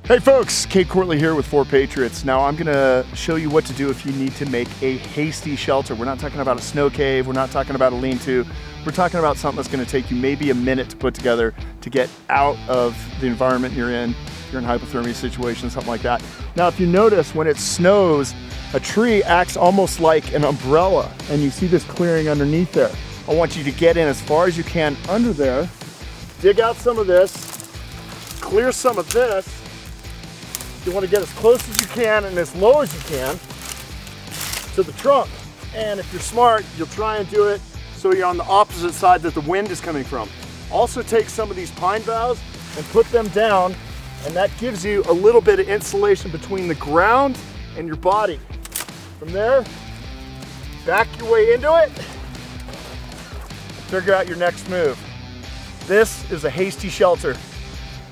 Hey folks, Cade Courtley here with 4 Patriots. Now I'm gonna show you what to do if you need to make a hasty shelter. We're not talking about a snow cave, we're not talking about a lean-to. We're talking about something that's gonna take you maybe a minute to put together to get out of the environment you're in. If you're in a hypothermia situation, something like that. Now if you notice, when it snows, a tree acts almost like an umbrella, and you see this clearing underneath there. I want you to get in as far as you can under there, dig out some of this, clear some of this. You want to get as close as you can and as low as you can to the trunk. And if you're smart, you'll try and do it so you're on the opposite side that the wind is coming from. Also take some of these pine boughs and put them down, and that gives you a little bit of insulation between the ground and your body. From there, back your way into it, figure out your next move. This is a hasty shelter.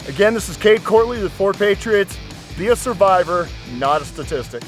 Again, this is Cade Courtley with 4 Patriots. Be a survivor, not a statistic.